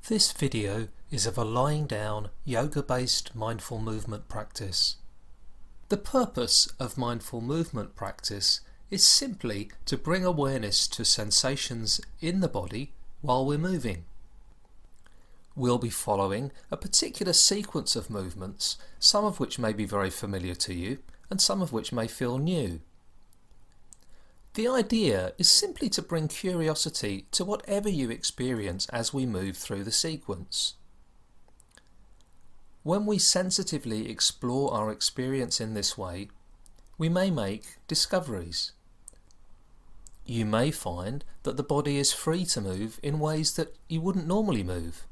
This video is of a lying down, yoga-based mindful movement practice. The purpose of mindful movement practice is simply to bring awareness to sensations in the body while we're moving. We'll be following a particular sequence of movements, some of which may be very familiar to you and some of which may feel new. The idea is simply to bring curiosity to whatever you experience as we move through the sequence. When we sensitively explore our experience in this way, we may make discoveries. You may find that the body is free to move in ways that you wouldn't normally move.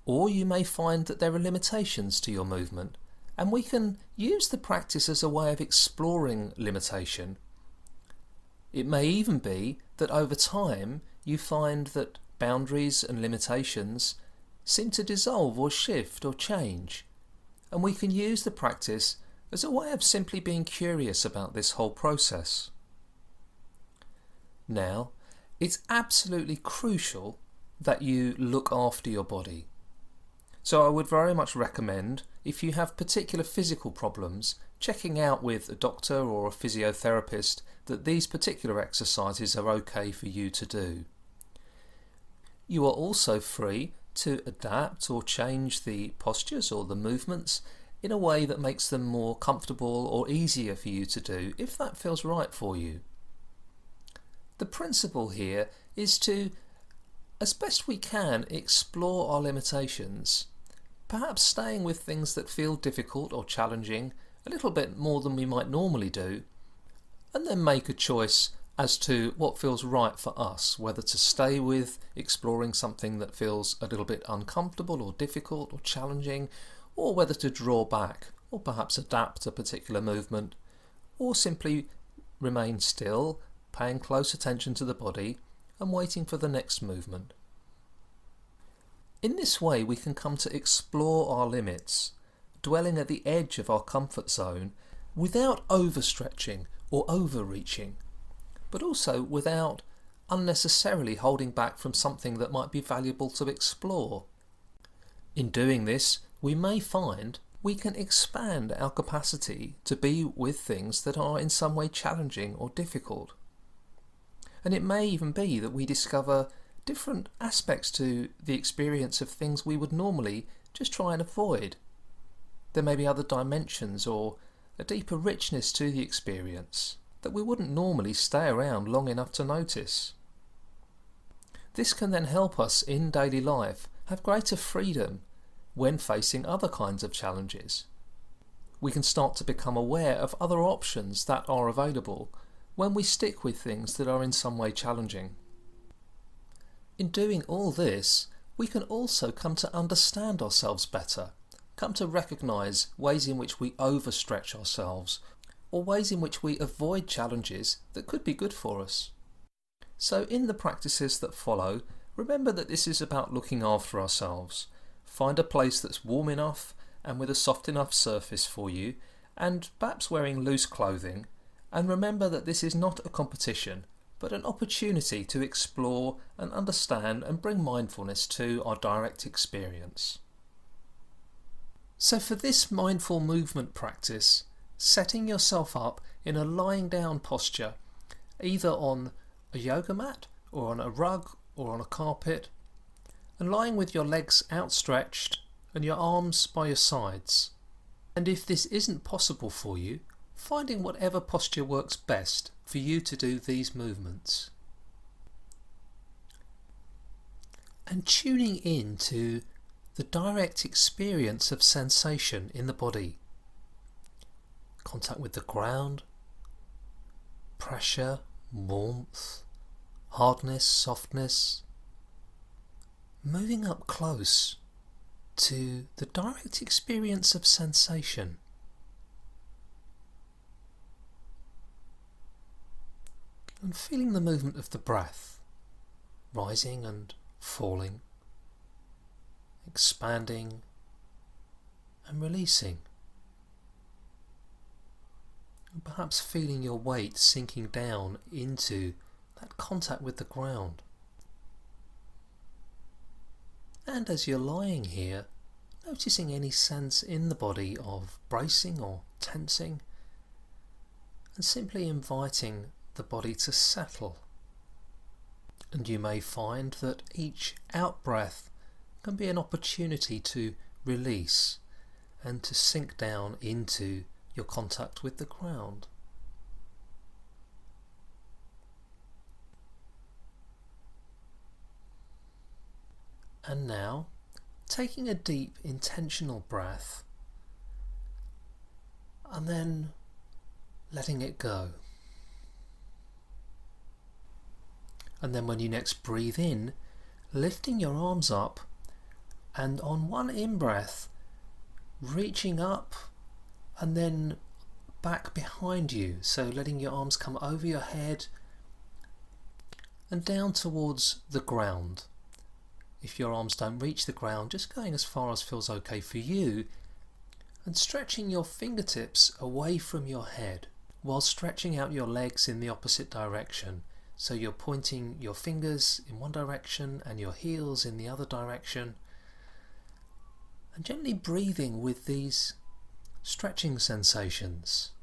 Or you may find that there are limitations to your movement, and we can use the practice as a way of exploring limitation. It may even be that over time you find that boundaries and limitations seem to dissolve or shift or change, and we can use the practice as a way of simply being curious about this whole process. Now, it's absolutely crucial that you look after your body. So I would very much recommend, if you have particular physical problems, checking out with a doctor or a physiotherapist that these particular exercises are okay for you to do. You are also free to adapt or change the postures or the movements in a way that makes them more comfortable or easier for you to do if that feels right for you. The principle here is to, as best we can, explore our limitations, perhaps staying with things that feel difficult or challenging a little bit more than we might normally do, and then make a choice as to what feels right for us, whether to stay with exploring something that feels a little bit uncomfortable or difficult or challenging, or whether to draw back or perhaps adapt a particular movement, or simply remain still, paying close attention to the body and waiting for the next movement. In this way we can come to explore our limits, dwelling at the edge of our comfort zone without overstretching or overreaching, but also without unnecessarily holding back from something that might be valuable to explore. In doing this, we may find we can expand our capacity to be with things that are in some way challenging or difficult. And it may even be that we discover different aspects to the experience of things we would normally just try and avoid. There may be other dimensions or a deeper richness to the experience that we wouldn't normally stay around long enough to notice. This can then help us in daily life have greater freedom when facing other kinds of challenges. We can start to become aware of other options that are available when we stick with things that are in some way challenging. In doing all this, we can also come to understand ourselves better, come to recognise ways in which we overstretch ourselves, or ways in which we avoid challenges that could be good for us. So in the practices that follow, remember that this is about looking after ourselves. Find a place that's warm enough and with a soft enough surface for you, and perhaps wearing loose clothing, and remember that this is not a competition, but an opportunity to explore and understand and bring mindfulness to our direct experience. So for this mindful movement practice, setting yourself up in a lying down posture, either on a yoga mat or on a rug or on a carpet, and lying with your legs outstretched and your arms by your sides. And if this isn't possible for you, finding whatever posture works best for you to do these movements. And tuning in to the direct experience of sensation in the body. Contact with the ground, pressure, warmth, hardness, softness. Moving up close to the direct experience of sensation. And feeling the movement of the breath, rising and falling, expanding and releasing. And perhaps feeling your weight sinking down into that contact with the ground. And as you're lying here, noticing any sense in the body of bracing or tensing, and simply inviting the body to settle. And you may find that each out-breath can be an opportunity to release and to sink down into your contact with the ground. And now, taking a deep intentional breath and then letting it go. And then when you next breathe in, lifting your arms up and on one in-breath, reaching up and then back behind you. So letting your arms come over your head and down towards the ground. If your arms don't reach the ground, just going as far as feels okay for you, and stretching your fingertips away from your head while stretching out your legs in the opposite direction. So you're pointing your fingers in one direction and your heels in the other direction, and gently breathing with these stretching sensations.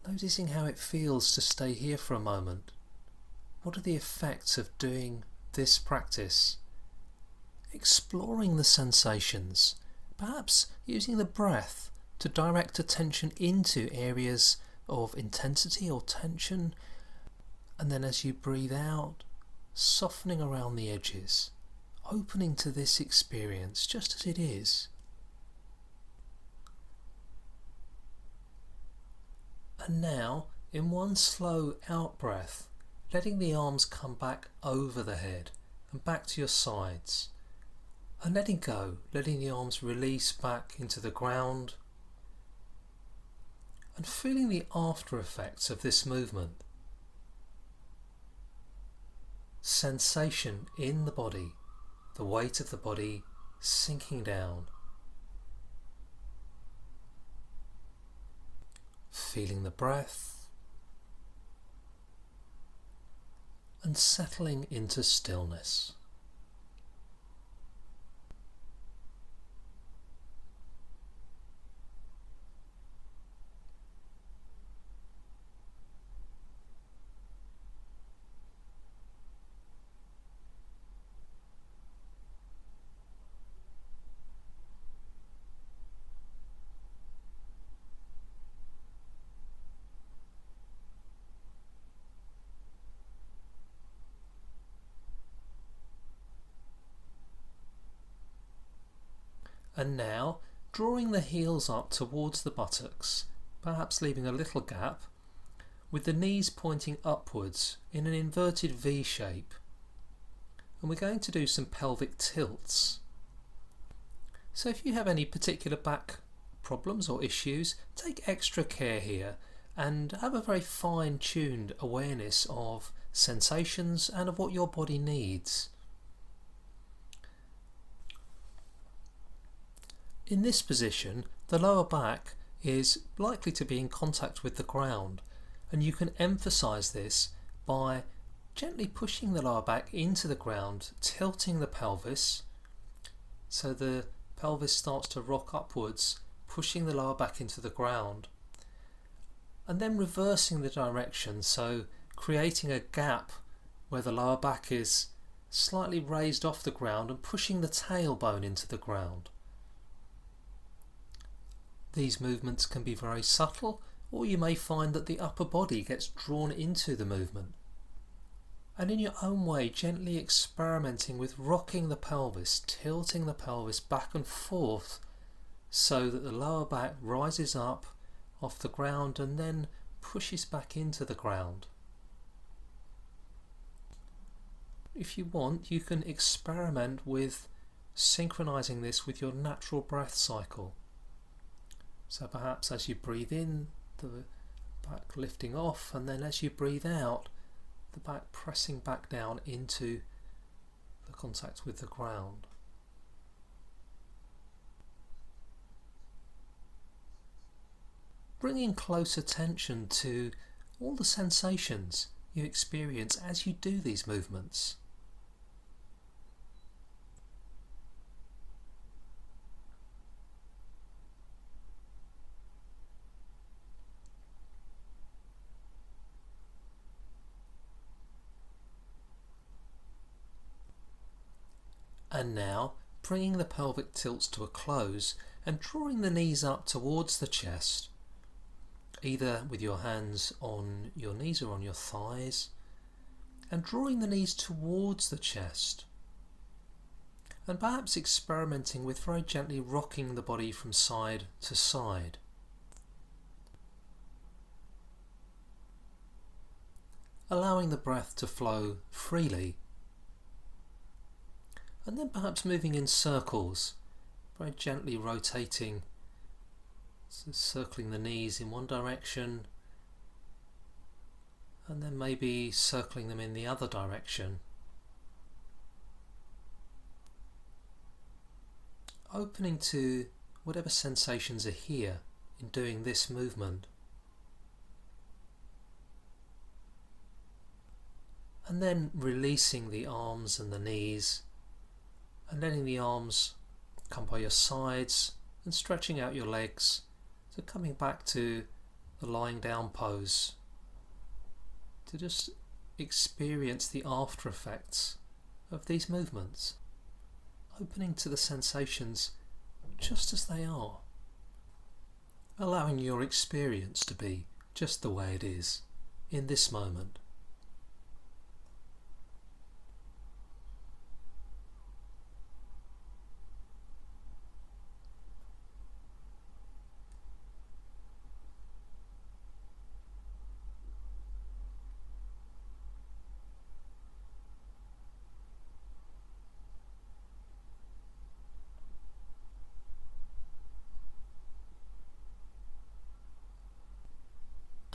Noticing how it feels to stay here for a moment. What are the effects of doing this practice? Exploring the sensations, perhaps using the breath to direct attention into areas of intensity or tension, and then as you breathe out, softening around the edges, opening to this experience just as it is. And now, in one slow out breath, letting the arms come back over the head and back to your sides, and letting go, letting the arms release back into the ground, and feeling the after effects of this movement. Sensation in the body, the weight of the body sinking down. Feeling the breath and settling into stillness. And now, drawing the heels up towards the buttocks, perhaps leaving a little gap, with the knees pointing upwards in an inverted V shape. And we're going to do some pelvic tilts. So if you have any particular back problems or issues, take extra care here and have a very fine-tuned awareness of sensations and of what your body needs. In this position, the lower back is likely to be in contact with the ground, and you can emphasize this by gently pushing the lower back into the ground, tilting the pelvis so the pelvis starts to rock upwards, pushing the lower back into the ground, and then reversing the direction, so creating a gap where the lower back is slightly raised off the ground and pushing the tailbone into the ground. These movements can be very subtle, or you may find that the upper body gets drawn into the movement. And in your own way, gently experimenting with rocking the pelvis, tilting the pelvis back and forth so that the lower back rises up off the ground and then pushes back into the ground. If you want, you can experiment with synchronizing this with your natural breath cycle. So perhaps as you breathe in, the back lifting off, and then as you breathe out, the back pressing back down into the contact with the ground. Bringing close attention to all the sensations you experience as you do these movements. And now bringing the pelvic tilts to a close and drawing the knees up towards the chest, either with your hands on your knees or on your thighs, and drawing the knees towards the chest, and perhaps experimenting with very gently rocking the body from side to side. Allowing the breath to flow freely, and then perhaps moving in circles, very gently rotating, so circling the knees in one direction, and then maybe circling them in the other direction. Opening to whatever sensations are here in doing this movement. And then releasing the arms and the knees, and letting the arms come by your sides and stretching out your legs, so coming back to the lying down pose, to just experience the after effects of these movements, opening to the sensations just as they are, allowing your experience to be just the way it is in this moment.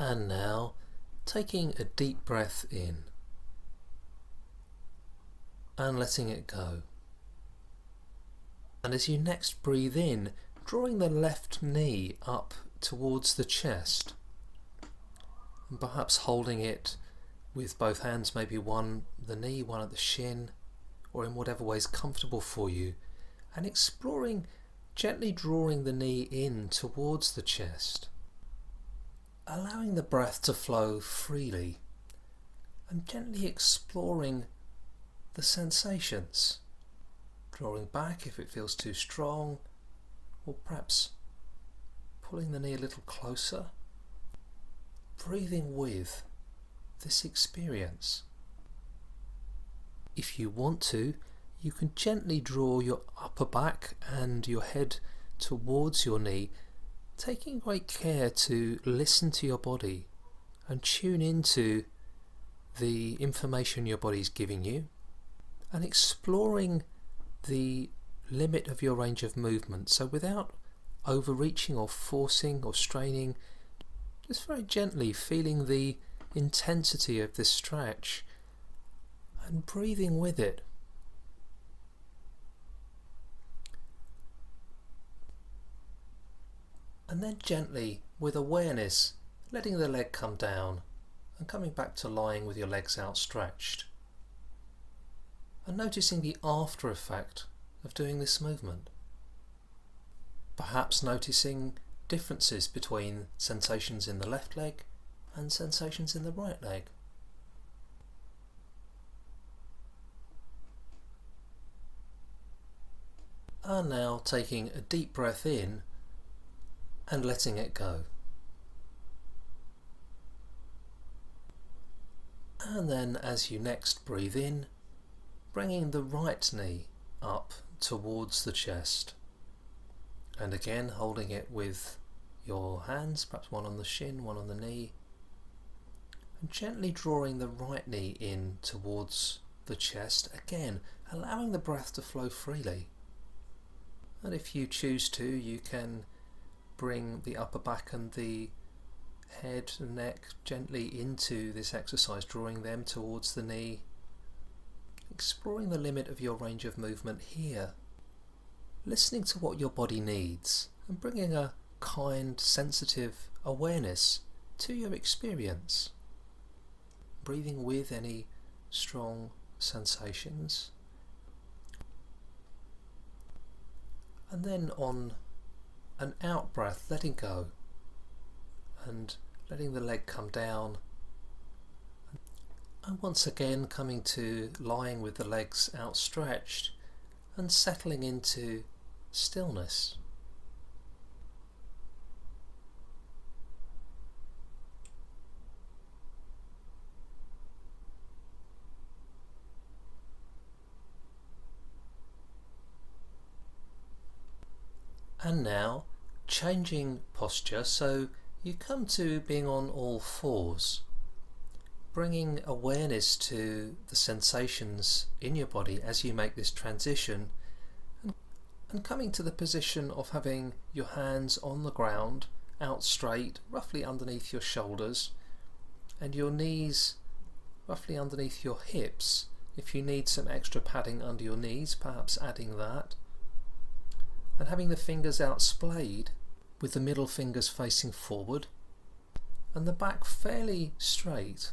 And now, taking a deep breath in and letting it go. And as you next breathe in, drawing the left knee up towards the chest, and perhaps holding it with both hands, maybe one at the knee, one at the shin, or in whatever way is comfortable for you, and exploring gently drawing the knee in towards the chest, allowing the breath to flow freely, and gently exploring the sensations, drawing back if it feels too strong, or perhaps pulling the knee a little closer, breathing with this experience. If you want to, you can gently draw your upper back and your head towards your knee, taking great care to listen to your body and tune into the information your body is giving you, and exploring the limit of your range of movement. So without overreaching or forcing or straining, just very gently feeling the intensity of this stretch and breathing with it. And then gently, with awareness, letting the leg come down and coming back to lying with your legs outstretched. And noticing the after effect of doing this movement. Perhaps noticing differences between sensations in the left leg and sensations in the right leg. And now taking a deep breath in and letting it go. And then as you next breathe in, bringing the right knee up towards the chest, and again holding it with your hands, perhaps one on the shin, one on the knee, and gently drawing the right knee in towards the chest, again allowing the breath to flow freely. And if you choose to, you can bring the upper back and the head and neck gently into this exercise, drawing them towards the knee, exploring the limit of your range of movement here, listening to what your body needs and bringing a kind, sensitive awareness to your experience, breathing with any strong sensations, and then on an out breath, letting go and letting the leg come down, and once again coming to lying with the legs outstretched and settling into stillness. And now changing posture, so you come to being on all fours, bringing awareness to the sensations in your body as you make this transition, and coming to the position of having your hands on the ground, out straight, roughly underneath your shoulders, and your knees roughly underneath your hips. If you need some extra padding under your knees, perhaps adding that. And having the fingers outsplayed with the middle fingers facing forward and the back fairly straight.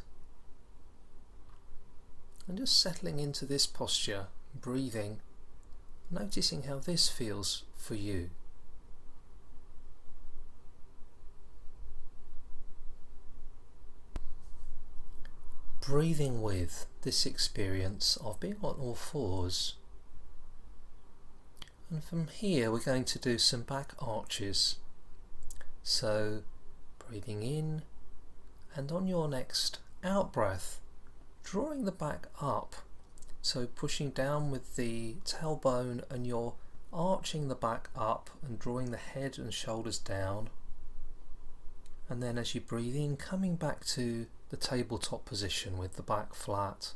And just settling into this posture, breathing, noticing how this feels for you. Breathing with this experience of being on all fours. And from here we're going to do some back arches. So breathing in, and on your next out breath, drawing the back up. So pushing down with the tailbone, and you're arching the back up and drawing the head and shoulders down. And then as you breathe in, coming back to the tabletop position with the back flat.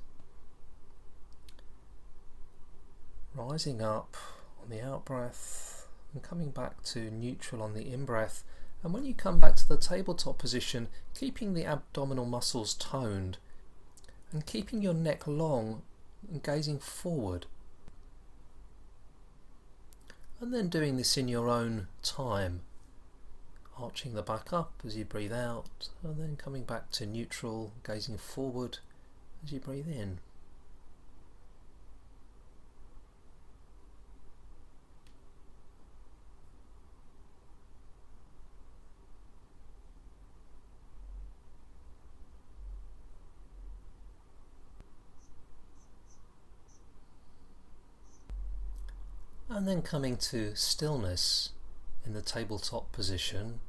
Rising up on the out breath and coming back to neutral on the in breath. And when you come back to the tabletop position, keeping the abdominal muscles toned and keeping your neck long and gazing forward. And then doing this in your own time, arching the back up as you breathe out, and then coming back to neutral, gazing forward as you breathe in. And then coming to stillness in the tabletop position,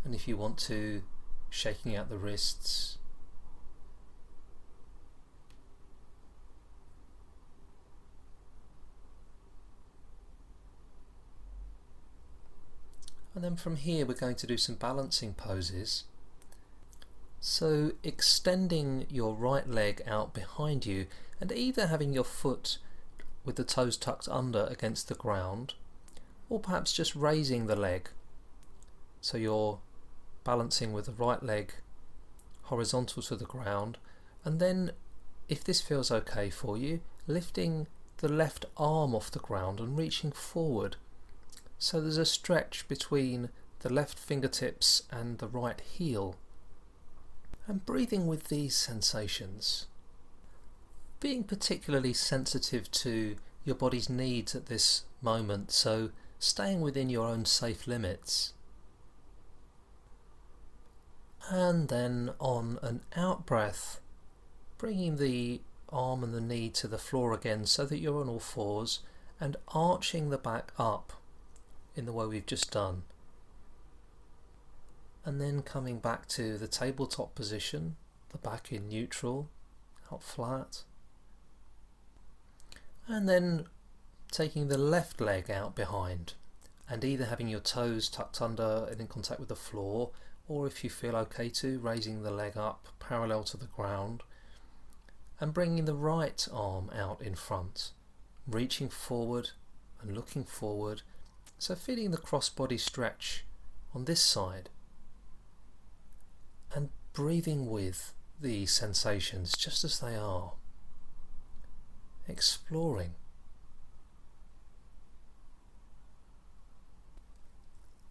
and if you want to, shaking out the wrists, and then from here we're going to do some balancing poses. So extending your right leg out behind you, and either having your foot with the toes tucked under against the ground, or perhaps just raising the leg so you're balancing with the right leg horizontal to the ground, and then, if this feels okay for you, lifting the left arm off the ground and reaching forward, so there's a stretch between the left fingertips and the right heel, and breathing with these sensations. Being particularly sensitive to your body's needs at this moment, so staying within your own safe limits. And then on an out breath, bringing the arm and the knee to the floor again so that you're on all fours, and arching the back up in the way we've just done. And then coming back to the tabletop position, the back in neutral, out flat. And then taking the left leg out behind, and either having your toes tucked under and in contact with the floor, or if you feel okay to, raising the leg up parallel to the ground, and bringing the right arm out in front, reaching forward and looking forward, so feeling the cross-body stretch on this side, and breathing with the sensations just as they are. Exploring.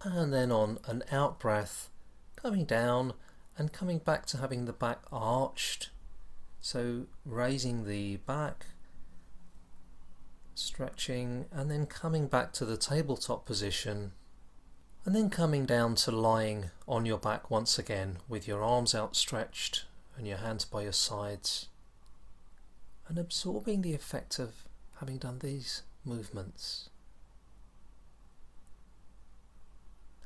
And then on an out breath, coming down and coming back to having the back arched, so raising the back, stretching, and then coming back to the tabletop position, and then coming down to lying on your back once again with your arms outstretched and your hands by your sides, and absorbing the effect of having done these movements?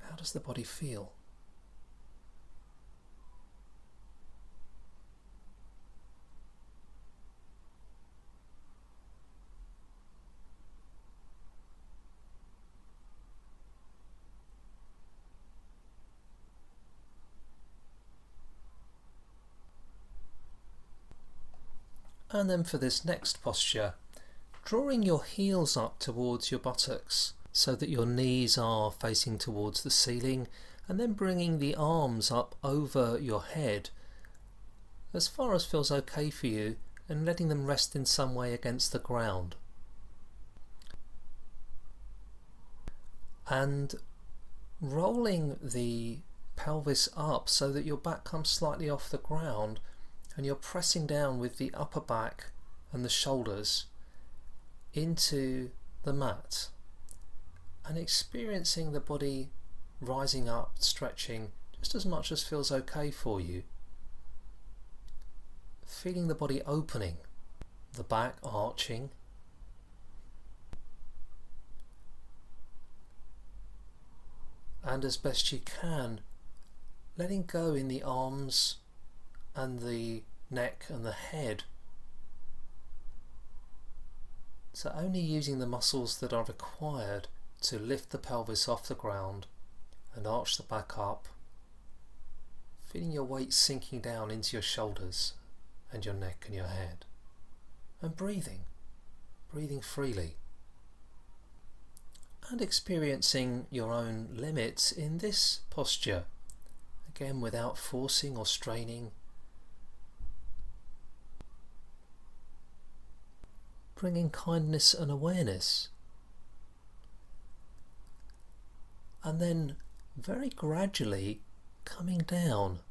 How does the body feel? And then for this next posture, drawing your heels up towards your buttocks so that your knees are facing towards the ceiling, and then bringing the arms up over your head as far as feels okay for you, and letting them rest in some way against the ground. And rolling the pelvis up so that your back comes slightly off the ground, and you're pressing down with the upper back and the shoulders into the mat, and experiencing the body rising up, stretching just as much as feels okay for you. Feeling the body opening, the back arching, and as best you can, letting go in the arms and the neck and the head. So only using the muscles that are required to lift the pelvis off the ground and arch the back up, feeling your weight sinking down into your shoulders and your neck and your head, and breathing freely, and experiencing your own limits in this posture, again without forcing or straining. Bringing kindness and awareness, and then very gradually coming down,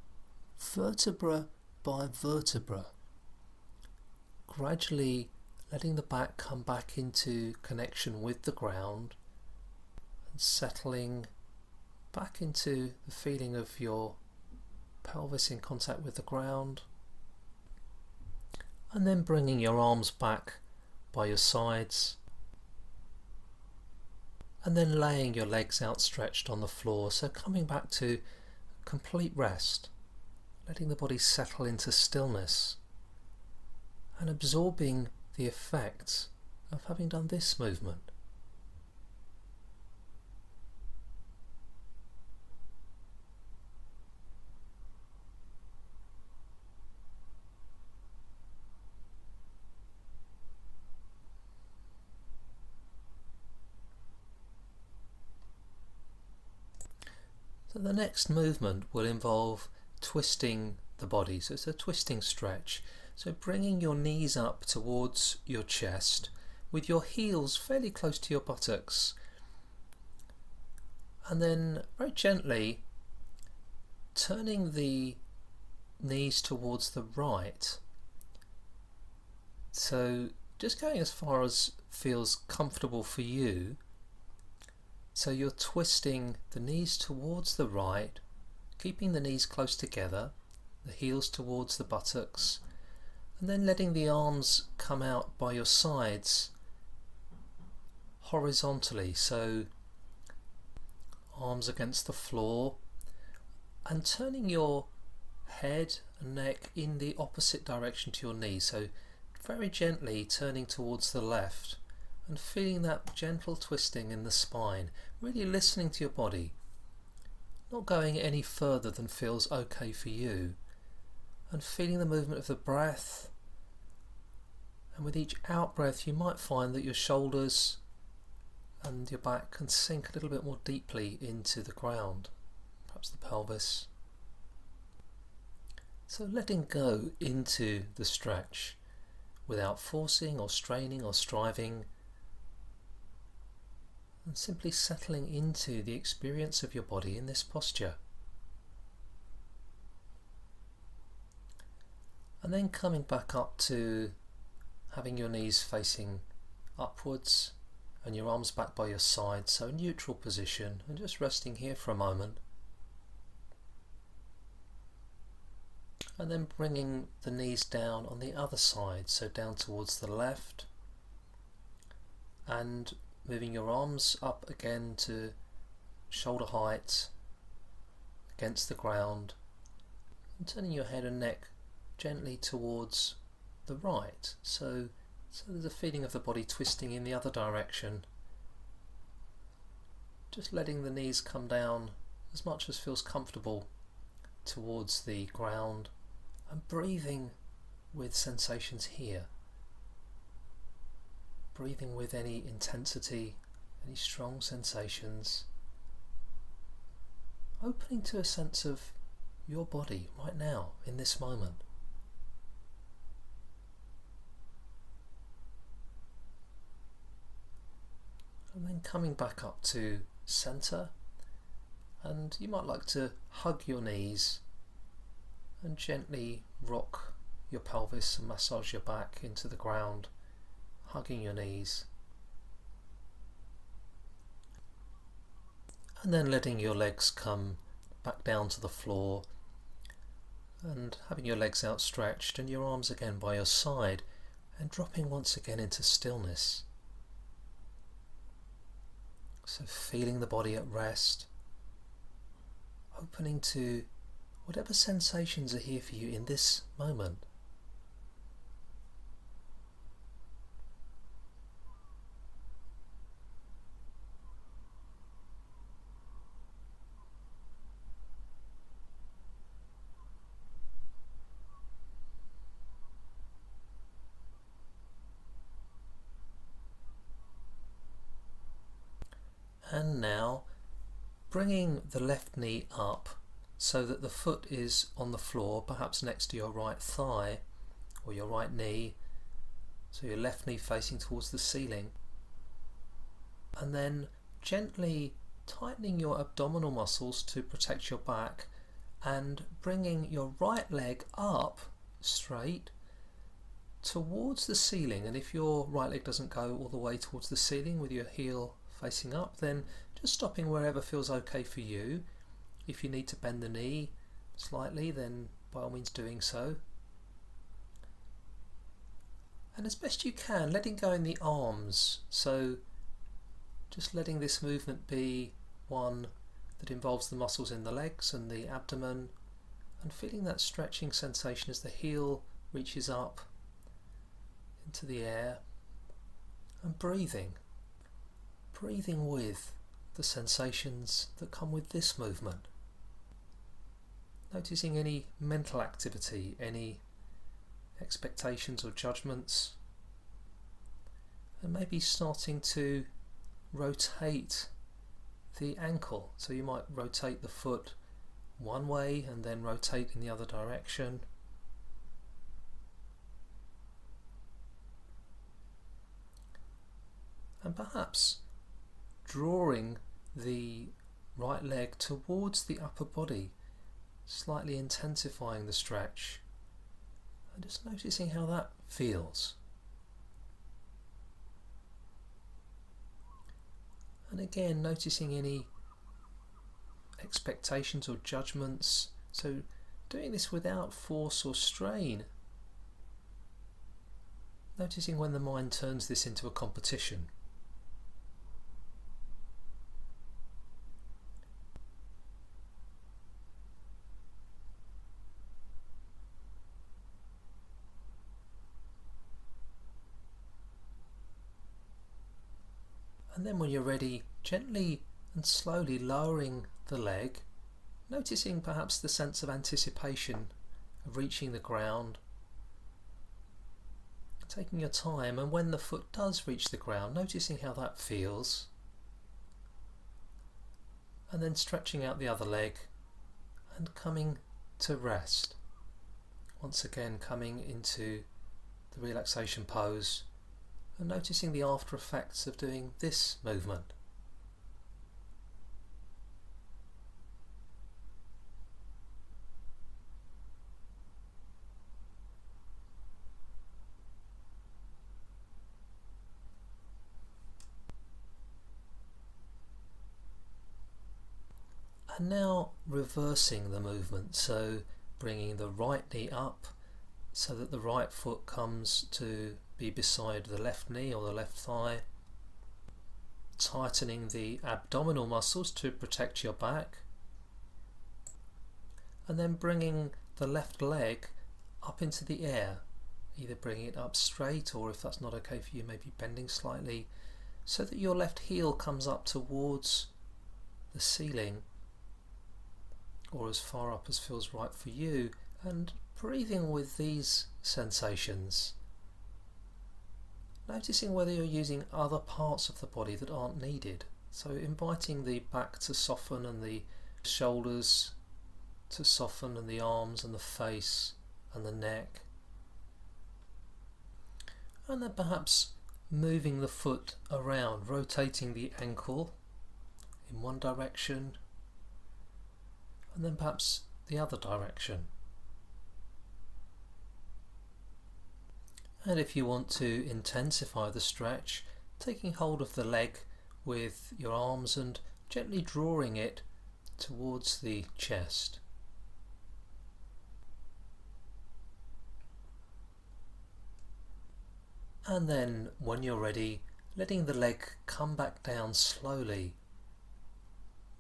vertebra by vertebra, gradually letting the back come back into connection with the ground, and settling back into the feeling of your pelvis in contact with the ground, and then bringing your arms back by your sides, and then laying your legs outstretched on the floor, so coming back to complete rest, letting the body settle into stillness and absorbing the effects of having done this movement. So the next movement will involve twisting the body, so it's a twisting stretch. So bringing your knees up towards your chest with your heels fairly close to your buttocks, and then very gently turning the knees towards the right. So just going as far as feels comfortable for you. So you're twisting the knees towards the right, keeping the knees close together, the heels towards the buttocks, and then letting the arms come out by your sides horizontally, so arms against the floor, and turning your head and neck in the opposite direction to your knees, so very gently turning towards the left and feeling that gentle twisting in the spine, really listening to your body, not going any further than feels okay for you, and feeling the movement of the breath. And with each out breath you might find that your shoulders and your back can sink a little bit more deeply into the ground, perhaps the pelvis. So letting go into the stretch without forcing or straining or striving, and simply settling into the experience of your body in this posture. And then coming back up to having your knees facing upwards and your arms back by your side, so neutral position, and just resting here for a moment. And then bringing the knees down on the other side, so down towards the left, and moving your arms up again to shoulder height against the ground, and turning your head and neck gently towards the right, so there's a feeling of the body twisting in the other direction. Just letting the knees come down as much as feels comfortable towards the ground, and breathing with sensations here. Breathing with any intensity, any strong sensations. Opening to a sense of your body right now, in this moment. And then coming back up to center, and you might like to hug your knees and gently rock your pelvis and massage your back into the ground, hugging your knees. And then letting your legs come back down to the floor, and having your legs outstretched and your arms again by your side, and dropping once again into stillness. So feeling the body at rest, opening to whatever sensations are here for you in this moment. And now bringing the left knee up so that the foot is on the floor, perhaps next to your right thigh or your right knee, so your left knee facing towards the ceiling, and then gently tightening your abdominal muscles to protect your back, and bringing your right leg up straight towards the ceiling. And if your right leg doesn't go all the way towards the ceiling with your heel facing up, then just stopping wherever feels okay for you. If you need to bend the knee slightly, then by all means doing so. And as best you can, letting go in the arms, so just letting this movement be one that involves the muscles in the legs and the abdomen, and feeling that stretching sensation as the heel reaches up into the air, and breathing with the sensations that come with this movement. Noticing any mental activity, any expectations or judgments, and maybe starting to rotate the ankle. So you might rotate the foot one way and then rotate in the other direction. And perhaps drawing the right leg towards the upper body, slightly intensifying the stretch, and just noticing how that feels. And again, noticing any expectations or judgments, so doing this without force or strain. Noticing when the mind turns this into a competition. And then when you're ready, gently and slowly lowering the leg, noticing perhaps the sense of anticipation of reaching the ground, taking your time, and when the foot does reach the ground, noticing how that feels, and then stretching out the other leg and coming to rest. Once again coming into the relaxation pose, and noticing the after effects of doing this movement. And now reversing the movement, so bringing the right knee up so that the right foot comes to be beside the left knee or the left thigh, tightening the abdominal muscles to protect your back, and then bringing the left leg up into the air, either bringing it up straight, or if that's not okay for you, maybe bending slightly so that your left heel comes up towards the ceiling or as far up as feels right for you, and breathing with these sensations, noticing whether you're using other parts of the body that aren't needed. So inviting the back to soften and the shoulders to soften and the arms and the face and the neck. And then perhaps moving the foot around, rotating the ankle in one direction and then perhaps the other direction. And if you want to intensify the stretch, taking hold of the leg with your arms and gently drawing it towards the chest. And then, when you're ready, letting the leg come back down slowly,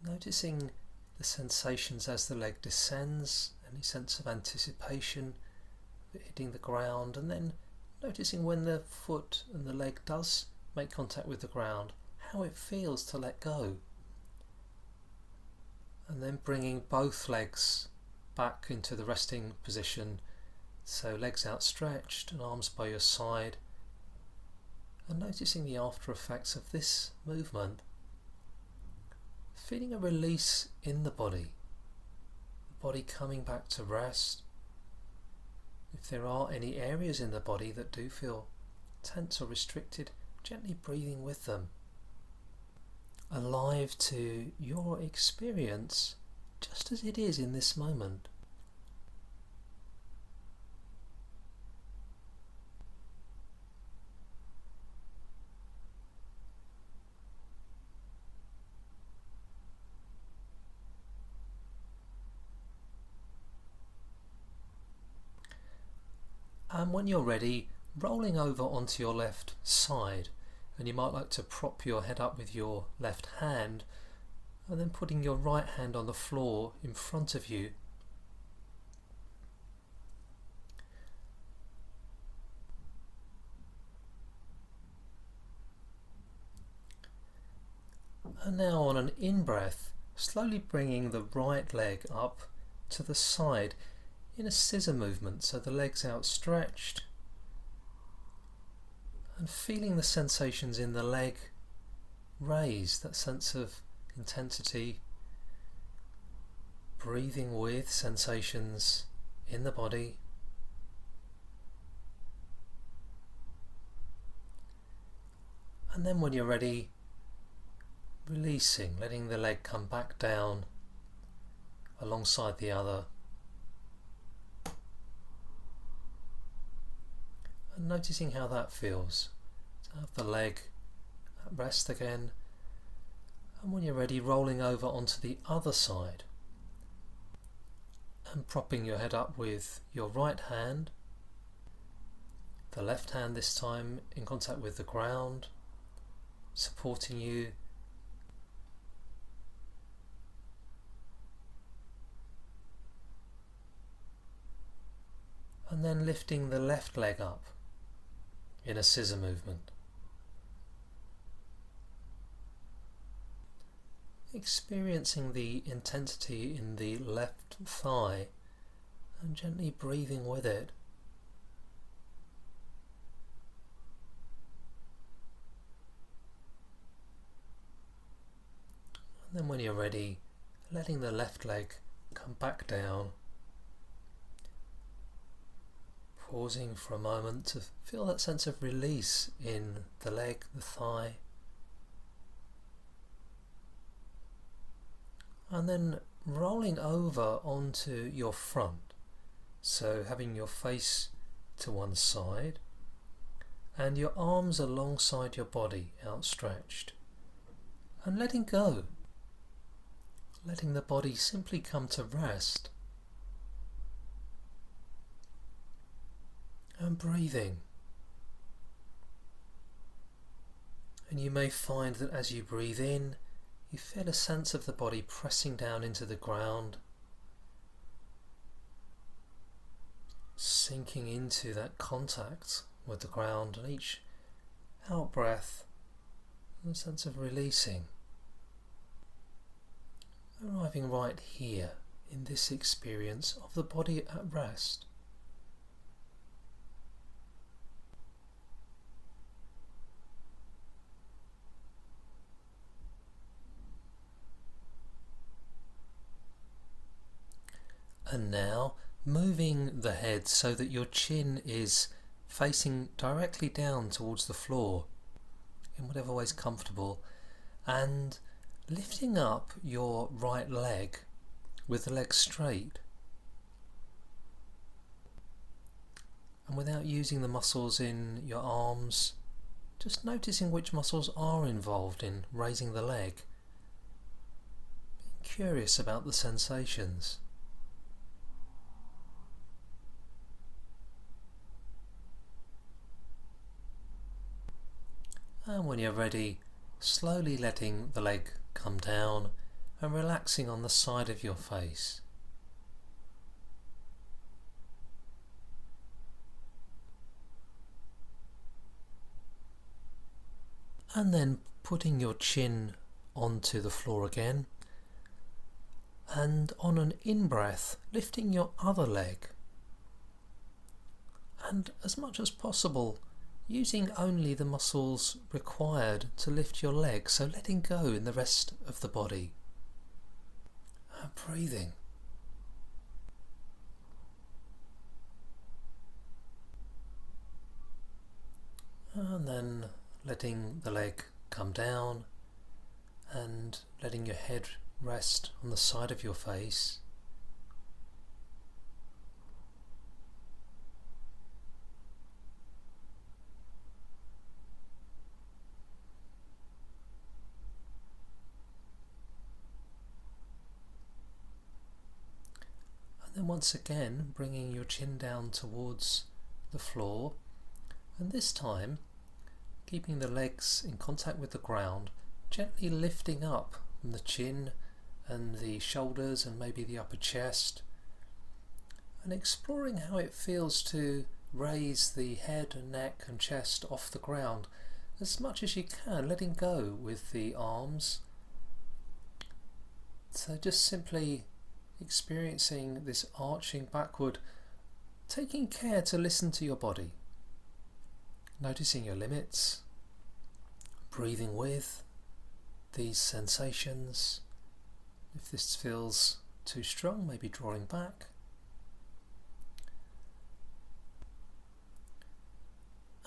noticing the sensations as the leg descends, any sense of anticipation of it hitting the ground, and then noticing when the foot and the leg does make contact with the ground, how it feels to let go. And then bringing both legs back into the resting position, so legs outstretched and arms by your side, and noticing the after effects of this movement, feeling a release in the body coming back to rest. If there are any areas in the body that do feel tense or restricted, gently breathing with them, alive to your experience just as it is in this moment. And when you're ready, rolling over onto your left side, and you might like to prop your head up with your left hand and then putting your right hand on the floor in front of you. And now on an in-breath, slowly bringing the right leg up to the side in a scissor movement, so the legs outstretched, and feeling the sensations in the leg raise, that sense of intensity, breathing with sensations in the body. And then when you're ready, releasing, letting the leg come back down alongside the other, and noticing how that feels to have the leg at rest again. And when you're ready, rolling over onto the other side and propping your head up with your right hand, the left hand this time in contact with the ground, supporting you. And then lifting the left leg up in a scissor movement. Experiencing the intensity in the left thigh and gently breathing with it. And then when you're ready, letting the left leg come back down. Pausing for a moment to feel that sense of release in the leg, the thigh. And then rolling over onto your front. So having your face to one side and your arms alongside your body outstretched. And letting go. Letting the body simply come to rest. And breathing. And you may find that as you breathe in, you feel a sense of the body pressing down into the ground, sinking into that contact with the ground, and each out breath, a sense of releasing. Arriving right here in this experience of the body at rest. And now moving the head so that your chin is facing directly down towards the floor in whatever way is comfortable, and lifting up your right leg with the leg straight and without using the muscles in your arms, just noticing which muscles are involved in raising the leg, being curious about the sensations. And when you're ready, slowly letting the leg come down and relaxing on the side of your face. And then putting your chin onto the floor again, and on an in-breath, lifting your other leg. And as much as possible, using only the muscles required to lift your leg, so letting go in the rest of the body. And breathing. And then letting the leg come down and letting your head rest on the side of your face. Then once again bringing your chin down towards the floor, and this time keeping the legs in contact with the ground, gently lifting up from the chin and the shoulders and maybe the upper chest, and exploring how it feels to raise the head and neck and chest off the ground as much as you can, letting go with the arms. So just simply experiencing this arching backward, taking care to listen to your body, noticing your limits, breathing with these sensations. If this feels too strong, maybe drawing back.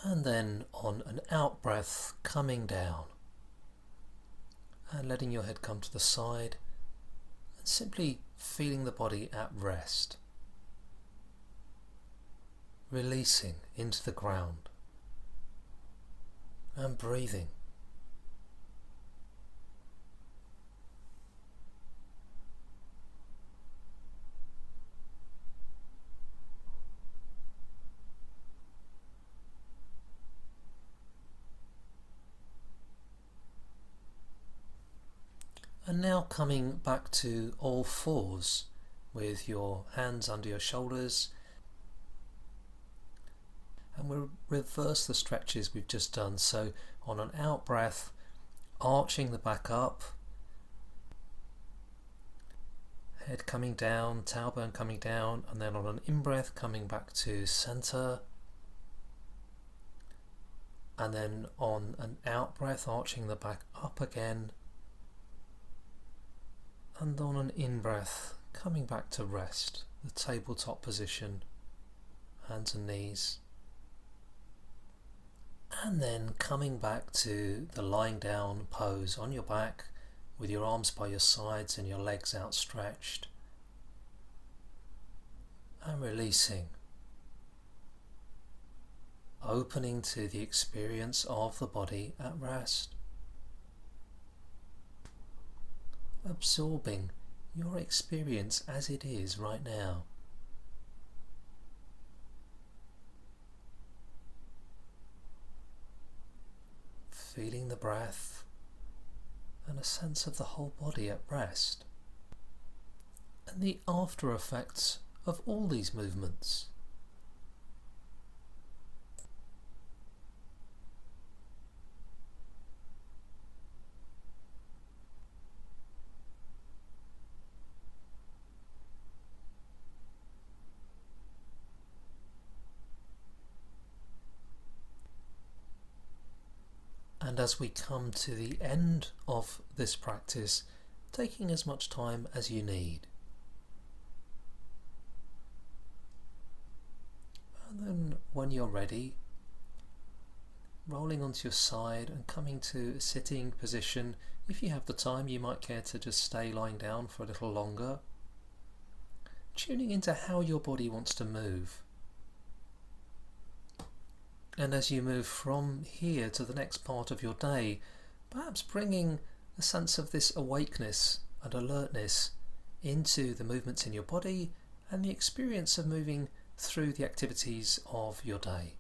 And then on an out breath, coming down and letting your head come to the side, and simply feeling the body at rest, releasing into the ground and breathing. And now coming back to all fours with your hands under your shoulders, and we'll reverse the stretches we've just done. So on an out breath, arching the back up, head coming down, tailbone coming down, and then on an in breath coming back to center, and then on an out breath arching the back up again, and on an in-breath, coming back to rest, the tabletop position, hands and knees. And then coming back to the lying down pose on your back, with your arms by your sides and your legs outstretched. And releasing. Opening to the experience of the body at rest. Absorbing your experience as it is right now. Feeling the breath and a sense of the whole body at rest, and the after effects of all these movements. And as we come to the end of this practice, taking as much time as you need. And then when you're ready, rolling onto your side and coming to a sitting position. If you have the time, you might care to just stay lying down for a little longer. Tuning into how your body wants to move. And as you move from here to the next part of your day, perhaps bringing a sense of this awakeness and alertness into the movements in your body and the experience of moving through the activities of your day.